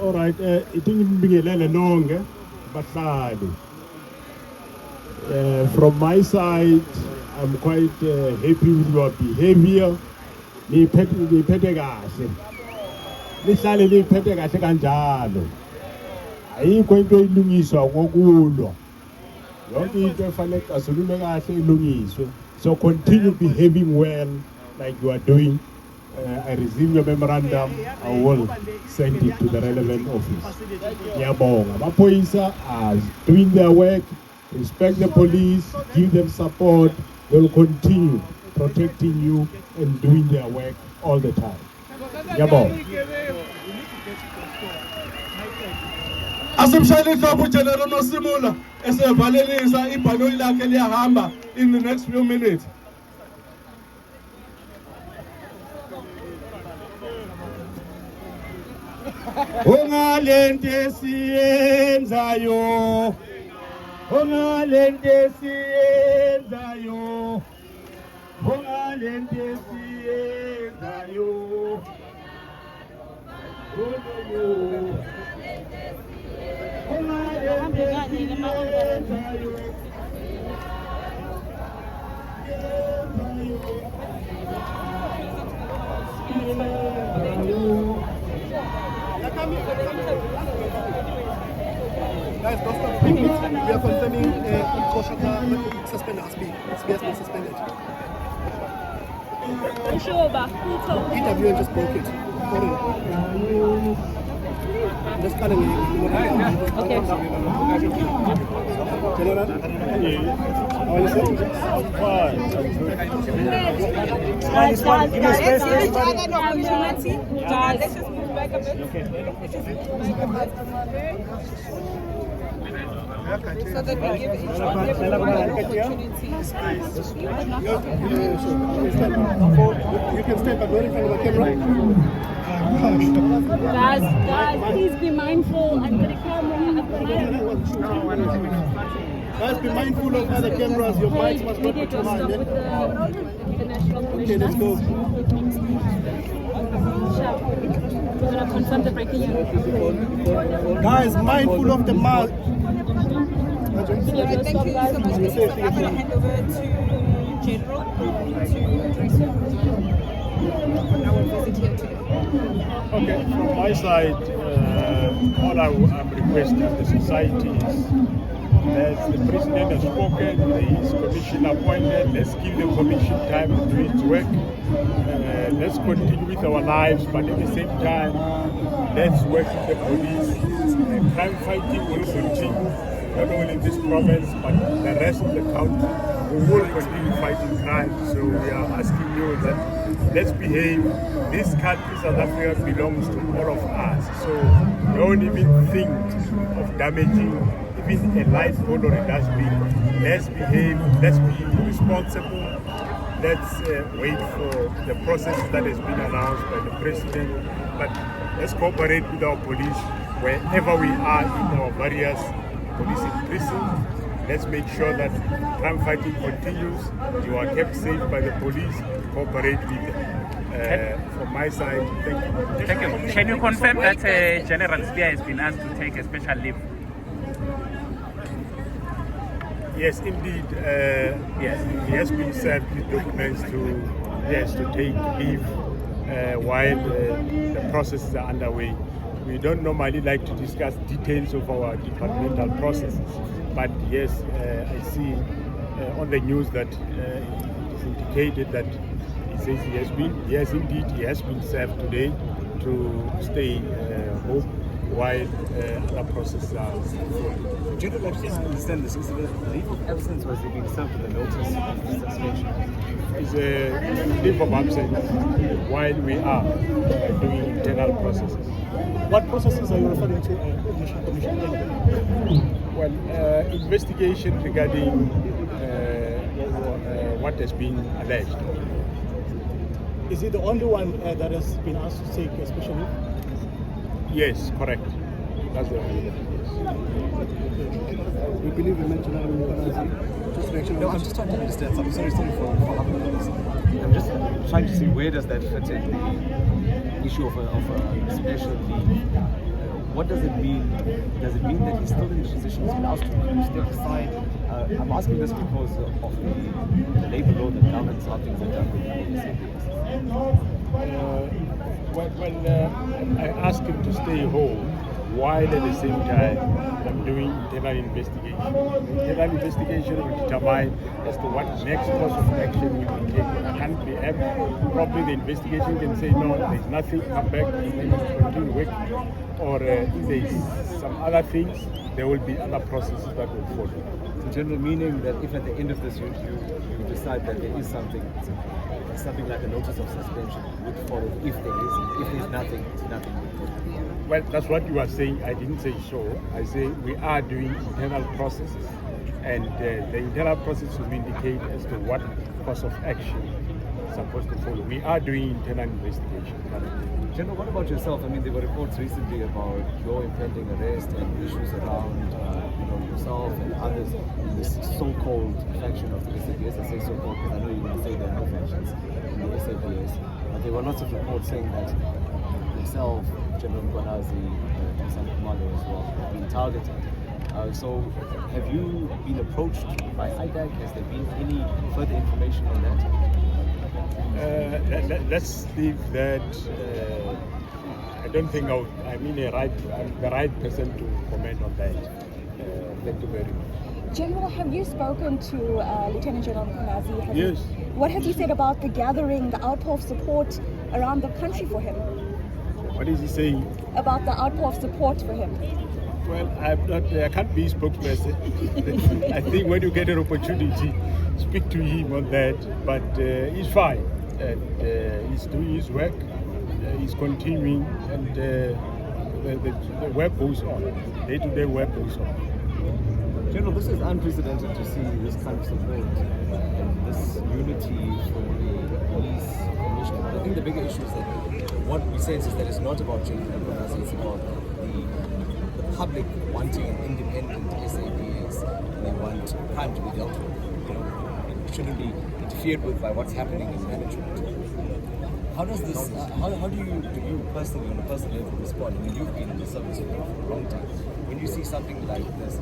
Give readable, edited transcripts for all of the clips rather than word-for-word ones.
All right, itingibingelele nonke bahlali. From my side, I'm quite happy with your behavior. Niphethe kahle. Lihlale liphethe kahle kanjalo. Ayikho into ilungiswa ngokulwa. Yonke into efanele asolule kahle ilungiswe. So continue behaving well like you are doing. I receive your memorandum. I will send it to the relevant office. Ngiyabonga. Amaphoyisa are doing their work. Respect the police. Give them support. They will continue protecting you and doing their work all the time. Ngiyabonga. Asimshayele ihlombe uGeneral Masemola esevalelisa ibhaloni lakhe liyahamba in the next few minutes. Ungalente siyenzayo. Ungalente siyenzayo. Ungalente siyenzayo. Guys, don't stop speaking. We are confirming suspended. It's been suspended. Sure, but who told you? Interviewer just broke it. Just calling me. Okay. General? How are you, sir? Guys, let's just move back a bit. So that we give each other opportunities. You can step back very in front of the camera. Guys, please be mindful under the camera. Guys, be mindful of other cameras. Your mics must not be too high. Okay, let's go. We're going to confirm the breaking news. Guys, mindful of the mic. Thank you so much. I'm going to hand over to General to address our visit here today. Okay, from my side, all I'm requesting the society is that the president has spoken, there is commission appointed, let's give the commission time to do its work. Let's continue with our lives, but at the same time, let's work with the police. Crime fighting will continue, not only in this province, but the rest of the country. We will continue fighting crime. So we are asking you that let's behave. This country, South Africa, belongs to all of us. So don't even think of damaging even a light pole or a dustbin. Let's behave. Let's be responsible. Let's wait for the process that has been announced by the president. But let's cooperate with our police wherever we are in our various police precincts. Let's make sure that crime fighting continues. You are kept safe by the police. Cooperate with them. From my side, thank you. Thank you. Can you confirm that General Spear has been asked to take a special leave? Yes, indeed. Yes, he has been served with documents to take leave while the processes are underway. We don't normally like to discuss details of our departmental processes, but yes, I see on the news that it is indicated that he says yes, indeed, he has been served today to stay home while other processes are ongoing. Do you understand this? Is it a leave of absence or is it being served with a notice of suspension? It's a leave of absence while we are doing internal processes. What processes are you referring to, National Commission? Well, investigation regarding what has been alleged. Is he the only one that has been asked to take a special leave? Yes, correct. That's the only one. We believe you mentioned Nhlanhla. Just to make sure. No, I'm just trying to understand something. Sorry for having this. I'm just trying to see where does that fit in the issue of a special leave. what does it mean? Does it mean that he's still in the position he's been asked to step aside? I'm asking this because of the labor law that governs how things are done with the SAPS. I asked him to stay home while at the same time I'm doing internal investigation. Internal investigation will determine as to what next course of action will be taken. I can't be probably the investigation can say no, there's nothing, come back, continue working. Or if there's some other things, there will be other processes that will follow. So general meaning that if at the end of this you decide that there is something like a notice of suspension would follow if there's nothing would follow. Well, that's what you are saying. I didn't say so. I say we are doing internal processes, and the internal process will indicate as to what course of action is supposed to follow. We are doing internal investigation. General, what about yourself? I mean, there were reports recently about your impending arrest and issues around yourself and others in this so-called faction of the SAPS. I say so-called because I know you want to say there are no factions in the SAPS. But there were lots of reports saying that yourself, General Mkhwanazi, Nhlanhla as well, have been targeted. So have you been approached by IDAC? Has there been any further information on that? Let's leave that. I don't think I'm the right person to comment on that. Thank you very much. General, have you spoken to Lieutenant General Mkhwanazi? Yes. What has he said about the gathering, the outpour of support around the country for him? What is he saying? About the outpour of support for him. Well, I can't be a spokesperson. I think when you get an opportunity, speak to him on that. But he's fine, and he's doing his work. He's continuing, and the work goes on. Day-to-day work goes on. General, this is unprecedented to see this kind of support and this unity for the police commissioner. I think the bigger issue is that what we sense is that it's not about General Mkhwanazi, it's about the public wanting an independent SAPS. They want crime to be dealt with. It shouldn't be interfered with by what's happening in management. How does this? How do you personally, on a personal level, respond? I mean, you've been in the service for a long time. When you see something like this,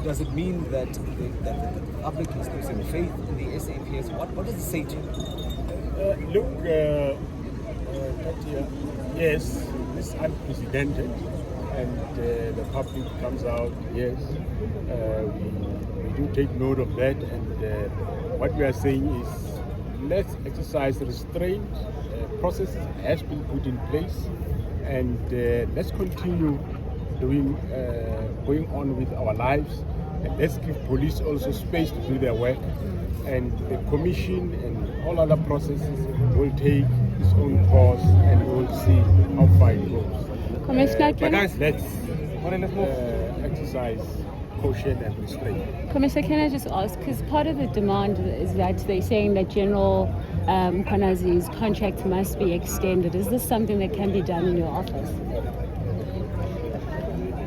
does it mean that the public is losing faith in the SAPS? What does it say to you? Look, Katia, yes, it's unprecedented, and the public comes out. Yes, we do take note of that, and what we are saying is let's exercise restraint. Processes has been put in place, and let's continue going on with our lives, and let's give police also space to do their work, and the commission and all other processes will take its own course, and we'll see how far it goes. Commissioner, but let's exercise caution and restraint. Commissioner, can I just ask, because part of the demand is that they're saying that General Mkhwanazi's contract must be extended. Is this something that can be done in your office?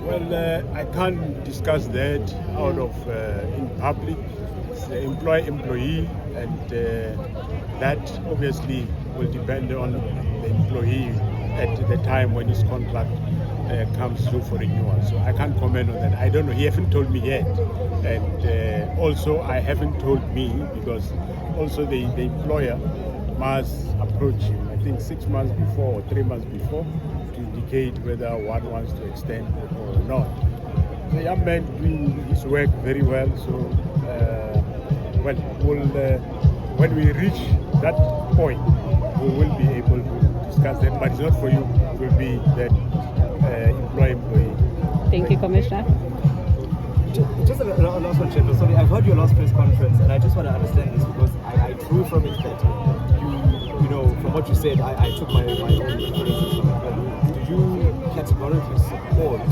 Well, I can't discuss that out of in public. It's the employee, and that obviously will depend on the employee at the time when his contract comes through for renewal. So I can't comment on that. I don't know. He hasn't told me yet, and also I haven't told me, because also the employer must approach him, I think 6 months before or 3 months before, to indicate whether one wants to extend or not. The young man doing his work very well, so when we reach that point, we will be able to discuss that, but it's not for you, it will be that employee. Thank you, Commissioner. Just a last one, General. Sorry, I've heard your last press conference, and I just want to understand this, because I drew from it that you know, from what you said, I took my own inferences from it. But do you categorically support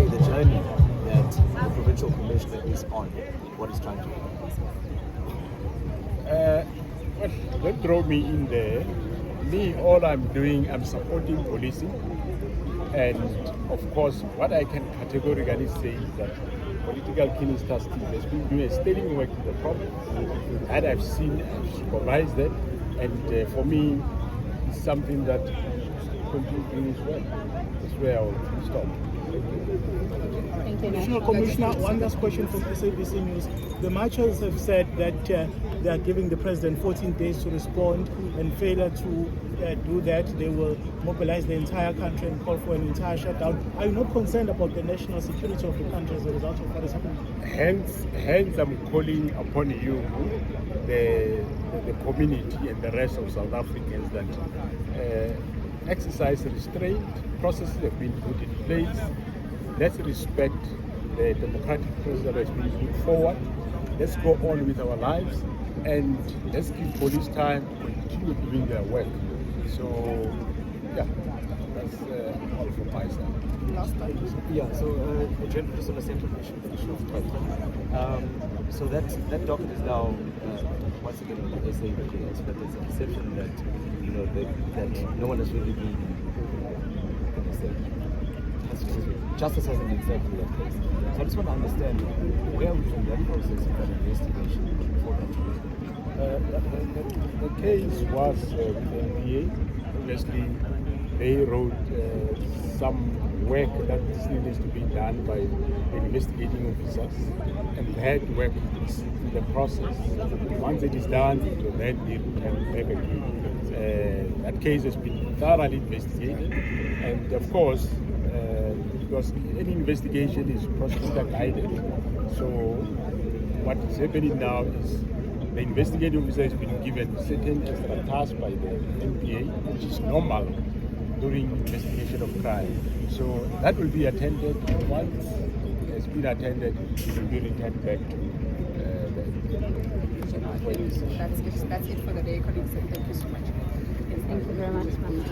the journey that the provincial commissioner is on, what he's trying to do? Don't throw me in there. Me, all I'm doing, I'm supporting policing. And of course, what I can categorically say is that political killing team has been doing a sterling work in the problem. And I've seen and supervised that. And for me, it's something that continue doing his work. That's where I will stop. Thank you. National Commissioner, one last question from SABC News. The marchers have said that they are giving the president 14 days to respond, and failure to do that, they will mobilize the entire country and call for an entire shutdown. Are you not concerned about the national security of the country as a result of what is happening? Hence I'm calling upon you, the community and the rest of South Africans, that exercise restraint. Processes have been put in place. Let's respect the democratic process that has been put forward. Let's go on with our lives, and let's give police time to continue doing their work. So, yeah, that's all from my side. Last time. Yeah, so just on the central issue of Twitter. So that docket is now once again on the SA records, but there's a perception that that no one has really been justice hasn't been served in that case. So I just want to understand where are we from that process of that investigation before that. The case was with the NPA. Obviously, they wrote some work that still needs to be done by the investigating officers, and that work is in the process. Once it is done, it will then be returned back again. That case has been thoroughly investigated, and of course, because any investigation is prosecutor guided, so what is happening now is the investigating officer has been given certain extra tasks by the NPA, which is normal during investigation of crime. So that will be attended, and once it has been attended, it will be returned back to That's it for the day, colleagues, and thank you so much. Thank you very much, ma'am.